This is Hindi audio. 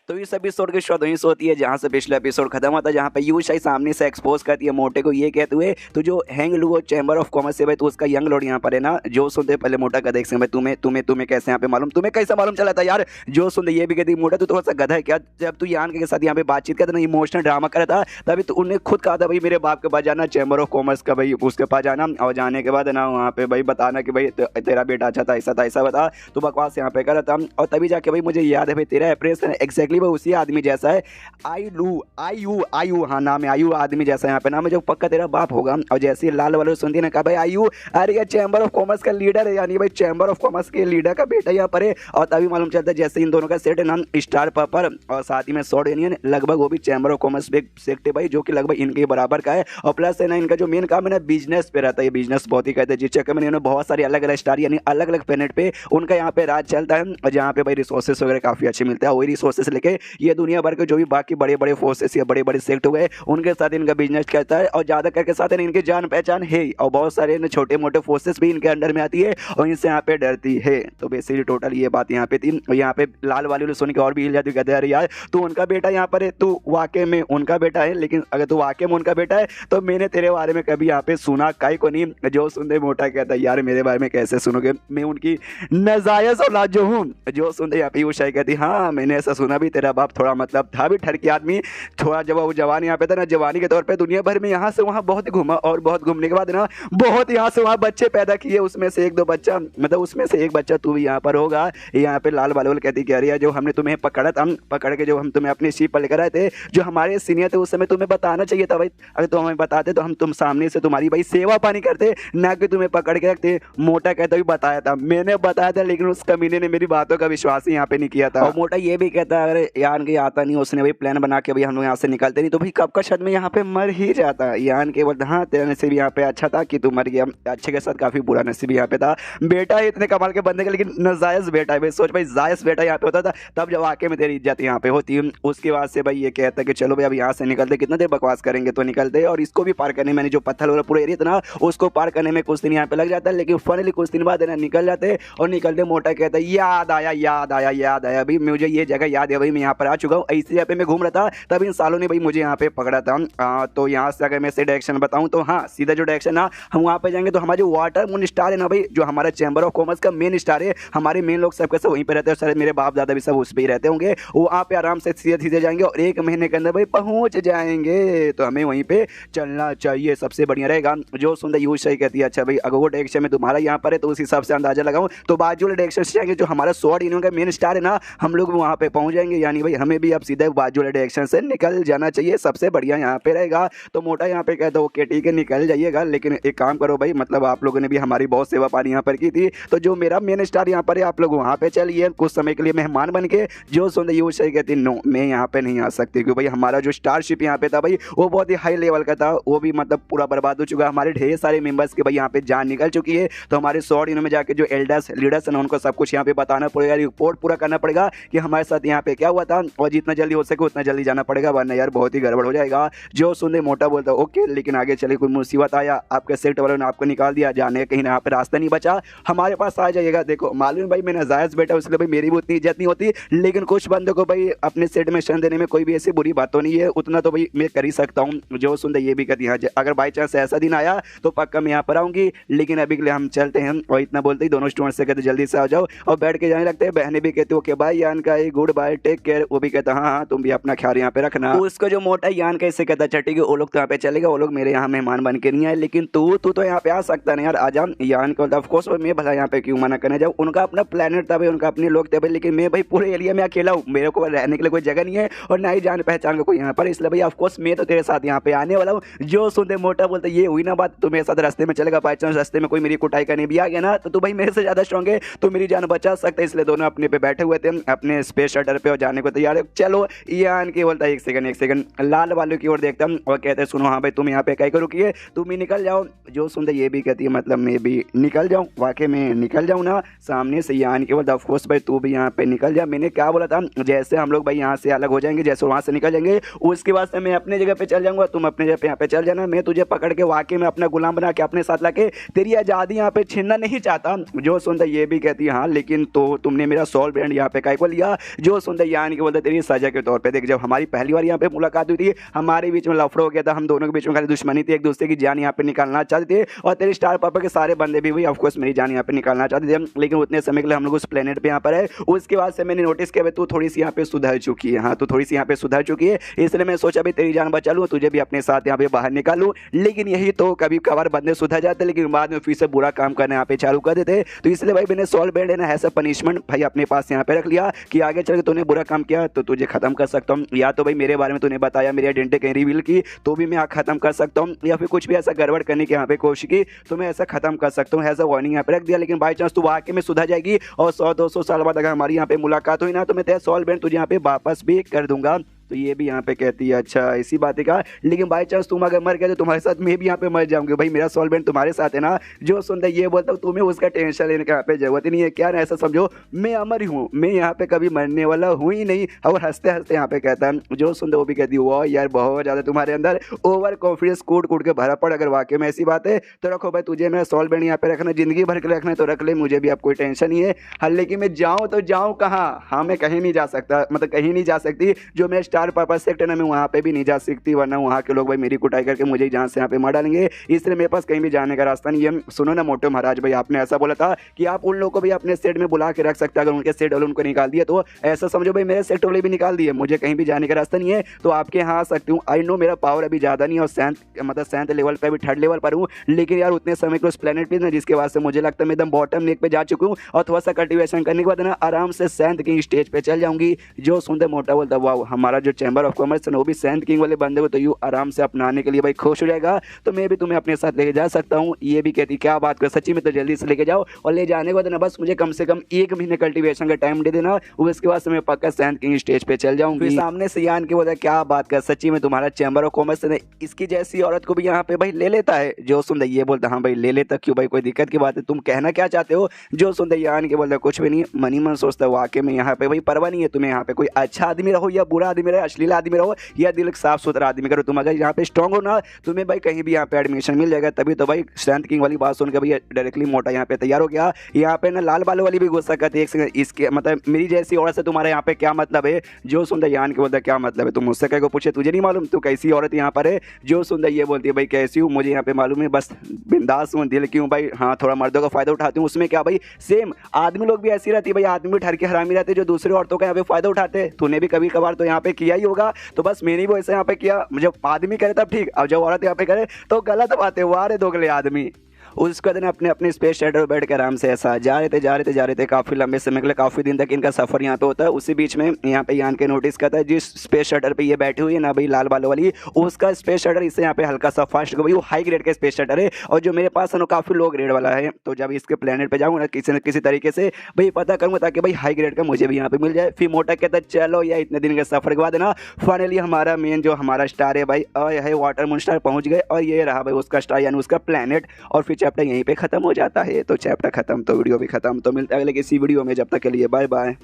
तो इस एपिसोड की शुरुआत वहीं से होती है जहाँ से पिछला एपिसोड खत्म होता है, जहाँ पे यूशाई सामने से एक्सपोज करती है मोटे को, ये कहते हुए तो जो हैंग लू चैम्बर ऑफ कॉमर्स से भाई, तो उसका यंग लॉर्ड यहाँ पर है ना, जो सुनते पहले मोटा का देख भाई तुम्हें तुम्हें तुम्हें कैसे यहाँ पे मालूम, तुम्हें कैसे मालूम चला था यार। जो सुनते ये भी कहती मोटा तो थोड़ा सा गधा है क्या, जब तू यान के साथ यहाँ पे बातचीत करता ना, इमोशनल ड्रामा कर रहा था, तभी तो उन्हें खुद कहा था भाई मेरे बाप के पास जाना, चैम्बर ऑफ कॉमर्स का भाई उसके पास जाना, और जाने के बाद ना वहाँ पे भाई बताना कि भाई तेरा बेटा अच्छा था ऐसा बता, तो बकवास यहाँ पे कर रहा था। और तभी जाके भाई मुझे याद है भाई तेरा अप्रेस एक्जैक्टली भाई उसी आदमी जैसा है, आयु हाँ नाम है आयु, आदमी जैसा यहाँ पे नाम है, जो पक्का तेरा बाप होगा। और जैसे लाल वाले सुनती ने कहा भाई आयु अरे ये चैम्बर ऑफ कॉमर्स का लीडर है, यानी भाई चैम्बर ऑफ कॉमर्स के लीडर का बेटा यहाँ पर है। और तभी मालूम चलता है जैसे इन दोनों का सेट है नाम स्टार पर्पल और साथ ही में सॉर्ड यूनियन, लगभग वो भी चैम्बर ऑफ कॉमर्स पे सेट है भाई, जो कि लगभग इनके बराबर का है। और प्लस है ना इनका जो मेन काम है ना बिजनेस पे रहता है, बिजनेस बहुत ही कहते हैं, जिस चक्कर में इन्होंने बहुत सारे अलग अलग स्टार यानी अलग अलग प्लेनेट पे उनका यहाँ पे राज चलता है, और जहाँ पे भाई रिसोर्सेस वगैरह काफी अच्छे मिलते हैं। वही रिसोर्सेस लेके ये दुनिया भर के जो भी बाकी बड़े बड़े फोर्सेस या बड़े बड़े सेक्ट हुए उनके साथ इनका बिजनेस करता है, और ज्यादा करके साथ इनकी जान पहचान है, और बहुत सारे छोटे मोटे फोर्सेस भी इनके अंडर में आती है और इनसे यहाँ पे डरती है। तो बेसिकली टोटल ये बात यहाँ पे थी। यहाँ पे लाल वाले सुन के और भी हिल जाती, कहते हैं अरे यार तू उनका बेटा यहाँ पर है, तू वाकई में उनका बेटा है, लेकिन अगर तू वाकई में उनका बेटा है तो मैंने तेरे बारे में कभी यहाँ पे सुना काई को नहीं। जो सुनते मोटा कहता है यार मेरे बारे में कैसे सुनोगे, मैं उनकी नजायज औलाद जो हूँ। जो सुनते यहाँ पे ऊषाई कहती हाँ मैंने ऐसा सुना भी, तेरा बाप थोड़ा मतलब था भी ठरकी आदमी, थोड़ा जब वो जवान यहाँ पे था ना, जवानी के तौर पे दुनिया भर में यहाँ से वहाँ बहुत घूमा, और बहुत घूमने के बाद ना बहुत यहाँ से वहाँ बच्चे पैदा किए, उसमें से एक दो बच्चा मतलब उसमें से एक बच्चा तू भी यहाँ पर होगा। यहाँ पे लाल बालोल कहती कि अरे जो हमने तुम्हें पकड़ा था, पकड़ के जो हम तुम्हें अपनी शिप पर लेकर आए थे, जो हमारे सीनियर थे उस समय तुम्हें बताना चाहिए था भाई, अगर तुम हमें बताते तो हम तुम सामने से तुम्हारी भाई सेवा पानी करते, ना कि तुम्हें पकड़ के रखते। मोटा कहता भी बताया था, मैंने बताया था, लेकिन उस कमीने ने मेरी बातों का विश्वास ही यहाँ पे नहीं किया था। और मोटा ये भी कहता है अगर यान के आता नहीं, उसने भाई प्लान बना के भाई हम लोग यहाँ से निकलते नहीं तो भाई कब का शायद में यहाँ पे मर ही जाता। यान के बोलता हाँ तेरा नसीब यहाँ पे अच्छा था कि तू मर गया, अच्छे के साथ काफी बुरा नसीब यहाँ पे था। बेटा इतने कमाल के बंदे का, लेकिन नजायज बेटा है भाई, सोच भाई जायज बेटा यहाँ पे होता था तब जब वाकई में तेरी इज्जत यहाँ पे होती। उसके बाद से भाई ये कहता है कि चलो भाई अब यहाँ से निकलते, कितना देर बकवास करेंगे तो निकलते। और इसको भी पार करने में जो पत्थर वाला पूरा एरिया था ना उसको पार करने में कुछ दिन यहाँ पे लग जाता है, लेकिन फाइनली कुछ दिन बाद निकल जाते। और निकलते मोटा कहता है याद आया भाई मुझे ये जगह याद है भाई, मैं यहाँ पर आ चुका हूँ, ऐसी जगह पे मैं घूम रहा था, तब इन सालों ने भाई मुझे यहाँ पे पकड़ा था। तो यहाँ से अगर मैं से डायरेक्शन बताऊँ तो हाँ सीधा जो डायरेक्शन ना हम वहाँ पे जाएंगे तो हमारा जो वाटर मून स्टार है ना भाई, जो हमारा चैम्बर ऑफ कॉमर्स का मेन स्टार है, हमारे मेन लोग सब कैसे वहीं पे रहते हैं, सारे मेरे बाप दादा भी सब उस पर ही रहते होंगे, वहाँ पे आराम से सीधे सीधे जाएंगे और 1 महीने के अंदर भाई पहुँच जाएंगे। तो हमें वहीं पे चलना चाहिए, सबसे बढ़िया रहेगा। जो सुंदर यूज सही कहती है अच्छा भाई अगर वो डायरेक्शन में तुम्हारा यहाँ पर है तो उस हिसाब से अंदाजा लगाऊं तो बाजू वाले डायरेक्शन से जाएंगे, जो हमारा सॉर्ड यूनियन का मेन स्टार है ना हम लोग वहाँ पे पहुँच जाएंगे, यानी भाई हमें भी अब सीधे बाजू वाले डायरेक्शन से निकल जाना चाहिए, सबसे बढ़िया यहाँ पे रहेगा। तो मोटा यहाँ पे कहता है ओके ठीक है निकल जाइएगा, लेकिन एक काम करो भाई मतलब आप लोगों ने भी हमारी बहुत सेवा पानी यहाँ पर की थी, तो जो मेरा मेन स्टार यहाँ पर है आप लोग वहाँ पे चलिए कुछ समय के लिए मेहमान बन के। जो सुंदर यूज सही कहती नो मैं यहाँ पे नहीं आ सकती, क्योंकि भाई हमारा जो स्टारशिप यहाँ पे था भाई वो बहुत ही हाई लेवल का था, वो भी मतलब पूरा बर्बाद हो चुका है, हमारे ढेर सारे मेंबर्स के भाई यहाँ पे जान निकल चुकी है। तो हमारे सॉर्ड यूनियन में जाके जो एल्डर्स लीडर्स हैं उनको सब कुछ यहाँ पे बताना पड़ेगा, रिपोर्ट पूरा करना पड़ेगा कि हमारे साथ यहाँ पे क्या हुआ था, और जितना जल्दी हो सके उतना जल्दी जाना पड़ेगा, वरना यार बहुत ही गड़बड़ हो जाएगा। जो सुंदर मोटा बोलता है ओके, लेकिन आगे चले कोई मुसीबत आया, आपके सेक्ट वालों ने आपको निकाल दिया, जाने कहीं यहाँ पे रास्ता नहीं बचा, हमारे पास आ जाइएगा। देखो मालूम भाई मैं नाजायज बेटा इसलिए भाई मेरी भी उतनी इज्जत नहीं होती, लेकिन कुछ बंदों को भाई अपने सेट में शरण देने में कोई भी ऐसी बुरी बात तो नहीं है, उतना तो भाई मैं कर ही सकता हूँ। जो सुंदर ये भी कहती है अगर बाई चांस ऐसा दिन आया तो पक्का मैं यहाँ पर आऊँगी, लेकिन अभी के लिए हम चलते हैं। और इतना बोलते ही दोनों स्टूडेंट से कहते जल्दी से आ जाओ, और बैठ के जाने लगते हैं। बहनें भी कहती ओके बाय यान का गुड बाय टेक केयर, वो भी कहता हाँ तुम भी अपना ख्याल यहाँ पे रखना। उसको जो मोटा यान कैसे कहता चट्टी कि वो लोग तो यहाँ पे चलेगा, वो लोग मेरे यहाँ मेहमान बन के नहीं आए, लेकिन तू तो यहाँ पे आ सकता नहीं यार, आजा। यान को ऑफ कोर्स मैं भला यहाँ पे क्यों मना करने जाऊँ, उनका अपना प्लेनेट था भाई, उनका अपने लोग थे भाई, लेकिन मैं भाई पूरे एरिया में अकेला हूँ, मेरे को रहने के लिए कोई जगह नहीं है और ना ही जान पहचान का कोई यहाँ पर, इसलिए भाई ऑफकोर्स मैं तो तेरे साथ यहाँ पे आने वाला हूँ। जो सुनते मोटा बोलते ये हुई ना बात, तो मेरे साथ रास्ते में चलेगा, बाई चांस रास्ते में कोई मेरी कुटाई करने भी आ गया ना तो तू भाई मेरे से ज्यादा स्ट्रॉन्ग है, तो मेरी जान बचा सकता है, इसलिए दोनों अपने पे बैठे हुए थे अपने स्पेस शटर पे और जाने को तैयार है। चलो यान की बोलता है एक सेकंड लाल वालों की ओर देखता हूँ और कहते हैं सुनो हाँ भाई तुम यहाँ पे कहीं को रुकिए, तुम ही निकल जाओ। जो सुनते ये भी कहती है मतलब मैं भी निकल जाऊँ, वाकई में निकल जाऊँ ना सामने से। यान की बोलता ऑफकोर्स भाई तू भी यहाँ पे निकल जा, मैंने क्या बोला था जैसे हम लोग भाई यहाँ से अलग हो जाएंगे, जैसे वहाँ से निकल जाएंगे उसके बाद से मैं अपने जगह पे चल जाऊँगा, तुम अपने जगह पे यहाँ पे चल जाना, मैं तुझे पकड़ के वाकई में अपना गुलाम बना के अपने साथ लाके तेरी आज़ादी यहाँ पे छीनना नहीं चाहता। जो सुनता ये भी कहती है हाँ लेकिन तो तुमने मेरा सॉल ब्रांड यहाँ पे काय को लिया। जो सुनता यानी कि बोलते तेरी सजा के तौर पे देख, जब हमारी पहली बार यहाँ पे मुलाकात हुई थी, हमारे बीच में लफड़ा हो गया था, हम दोनों के बीच में खाली दुश्मनी थी, एक दूसरे की जान यहाँ पे निकालना चाहते थे और तेरे स्टार पापा के सारे बंदे भी ऑफकोर्स मेरी जान यहाँ पे निकालना चाहते थे, लेकिन उतने समय के लिए हम लोग उस प्लेनेट पे यहाँ पर है। उसके बाद से मैंने नोटिस किया तू थोड़ी सी यहाँ पे सुधर चुकी है, हाँ तू थोड़ी सी यहाँ पे सुधर चुकी है, इसलिए मैं सोचा भाई तेरी जान बचा लूँ, तुझे भी अपने साथ यहाँ पे बाहर निकालूं। लेकिन यही तो कभी कभार बंदे सुधर जाते लेकिन बाद में फिर से बुरा काम करना यहाँ पे चालू कर देते, तो इसलिए भाई मैंने सॉल्व बैंड है ना ऐसा पनिशमेंट भाई अपने पास यहाँ पे रख लिया कि आगे चल के तूने बुरा काम किया तो तुझे खत्म कर सकता हूँ, या तो भाई मेरे बारे में तूने बताया, मेरी आइडेंटिटी कहीं रिवील की तो भी मैं खत्म कर सकता हूँ, या फिर कुछ भी ऐसा गड़बड़ करने की यहाँ पे कोशिश की तो मैं ऐसा खत्म कर सकता हूँ, ऐसा वार्निंग यहाँ पे रख दिया। लेकिन बाई चांस तू वाकई में सुधर जाएगी और 100-200 साल बाद अगर हमारी यहाँ पे मुलाकात हुई ना तो मैं तेरा सॉल्व बैंड तुझे यहाँ पे वापस भी कर दूंगा। तो ये भी यहाँ पे कहती है अच्छा इसी बात का, लेकिन बाई चांस तुम अगर मर गए तो तुम्हारे साथ मैं भी यहाँ पे मर जाऊंगी, भाई मेरा सॉल्वेंट तुम्हारे साथ है ना। जो सुनता ये बोलता हूँ तुम्हें उसका टेंशन लेने का यहाँ पे जरूरत ही नहीं है, क्या ना ऐसा समझो मैं अमर ही हूँ, मैं यहाँ पे कभी मरने वाला हूँ ही नहीं। और हंसते हंसते यहाँ पे कहता है, जो सुनता वो भी कहती है वाह यार बहुत ज़्यादा तुम्हारे अंदर ओवर कॉन्फिडेंस कूट कूट के भरा पड़, अगर वाकई में ऐसी बात है तो रखो भाई, तुझे मेरा सॉल्वेंट यहाँ पे रखना जिंदगी भर के रखना है तो रख ले, मुझे भी अब कोई टेंशन नहीं है। हाँ लेकिन मैं जाऊँ तो जाऊँ कहाँ, हाँ मैं कहीं नहीं जा सकता, मतलब कहीं नहीं जा सकती, जो मेरा स्टार पर्पस सेक्टर मैं वहाँ पे भी नहीं जा सकती, वरना वहाँ के लोग भाई मेरी कुटाई करके मुझे जान से यहाँ पे मार डालेंगे, इसलिए मेरे पास कहीं भी जाने का रास्ता नहीं है। सुनो ना मोटो महाराज भाई, आपने ऐसा बोला था कि आप उन लोगों को भी अपने सेट में बुला के रख सकते हैं, अगर उनके सेट वाले उनको निकाल दिए तो ऐसा समझो भाई मेरे सेक्टर वाले भी निकाल दिए, मुझे कहीं भी जाने का रास्ता नहीं है, तो आपके यहाँ आ सकती हूँ। आई नो मेरा पावर अभी ज़्यादा नहीं है और सेंथ लेवल पर अभी 3rd लेवल पर हूँ, लेकिन यार उतने समय के उस प्लेनेट पे ना जिसके बाद से मुझे लगता है मैं एकदम बॉटम लेक पे जा चुकी हूँ और थोड़ा सा कल्टिवेशन करने के बाद ना आराम से सेंथ किंग स्टेज पे चल जाऊंगी। जो सुनते मोटा बोलता वाह हमारा जो चैम्बर ऑफ कॉमर्स है वो भी सेंथ किंग वाले बंदे को तो यूँ आराम से अपनाने के लिए भाई खुश हो जाएगा, तो मैं भी तुम्हें अपने साथ लेके जा सकता हूँ। ये भी कहती क्या बात कर सच्ची में, तो जल्दी से लेके जाओ और ले जाने के बाद ना बस मुझे कम से कम 1 महीने कल्टीवेशन का टाइम दे देना, उसके बाद से मैं पक्का सेंथ किंग स्टेज पे चल जाऊंगी। सामने से यान के बोला क्या बात कर सच्ची में तुम्हारा चैम्बर ऑफ कॉमर्स ने इसकी जैसी औरत को भी यहाँ पे भाई ले लेता है। जो सुन ये बोलता हाँ भाई ले लेता, क्यों भाई कोई दिक्कत की बात है, तुम कहना क्या चाहते हो। जो सुन यान के बोलता कुछ भी नहीं, मनी मन सोचता वाकई में यहाँ पे भाई परवाह नहीं है तुम्हें, यहाँ पे कोई अच्छा आदमी रहो या बुरा आदमी रहो, अश्लील आदमी रहो या दिल साफ सुथरा आदमी करो, तुम अगर यहाँ पे स्ट्रॉन्ग हो ना तुम्हें भाई कहीं भी यहाँ पे एडमिशन मिल जाएगा। तभी तो भाई सेंथ किंग वाली बात सुनकर भाई डायरेक्टली मोटा यहाँ पे तैयार हो गया। यहाँ पे ना लाल बालों वाली भी गुस्सा करती है इसके, मतलब मेरी जैसी औरत से तुम्हारे यहाँ पे क्या मतलब है। जो सुंदर यान के बोलता क्या मतलब है, तुम मुझसे कह को पूछे तुझे नहीं मालूम तू कैसी औरत यहाँ पर है। जो सुंदर ये बोलती है भाई कैसी हूँ मुझे यहाँ पे मालूम है, बस बिंदास हूँ, दिल क्यों भाई, हाँ थोड़ा मर्दों का फायदा उठाती हूँ, उसमें क्या भाई सेम आदमी लोग भी ऐसी रहती है भाई, आदमी भी ठर के हरामी रहते जो दूसरे औरतों का यहाँ पे फायदा उठाते, तूने भी कभी कभार तो यहाँ पे किया ही होगा। तो बस मैंने भी ऐसे यहाँ पे किया, जब आदमी करे तब ठीक, अब जब औरत यहाँ पे करे तो गलत बात है, वारे दोगले आदमी। उसके दिन अपने अपने स्पेस शटल बैठ के आराम से ऐसा जा रहे थे काफ़ी लंबे समय के लिए, काफ़ी दिन तक इनका सफ़र यहाँ पे होता है। उसी बीच में यहाँ पे यान के नोटिस करता है जिस स्पेस शटल पे ये बैठी हुई है ना भाई लाल बालों वाली, उसका स्पेस शटल इससे यहाँ पे हल्का सा फास्ट भाई वो हाई ग्रेड का स्पेस शटल है, और जो मेरे पास है वो काफ़ी लो ग्रेड वाला है। तो जब इसके प्लेनेट पे जाऊँगा ना किसी न किसी तरीके से भाई पता करूँगा ताकि भाई हाई ग्रेड का मुझे भी यहाँ पे मिल जाए। फिर मोटा कहता है चलो या इतने दिन के सफ़र के बाद ना फाइनली हमारा मेन जो हमारा स्टार है भाई है वाटर मून स्टार पहुँच गए, और ये रहा भाई उसका स्टार यानी उसका प्लेनेट। और फिर चैप्टर यहीं पे खत्म हो जाता है। तो चैप्टर खत्म तो वीडियो भी खत्म, तो मिलता है अगले किसी वीडियो में, जब तक के लिए बाय बाय।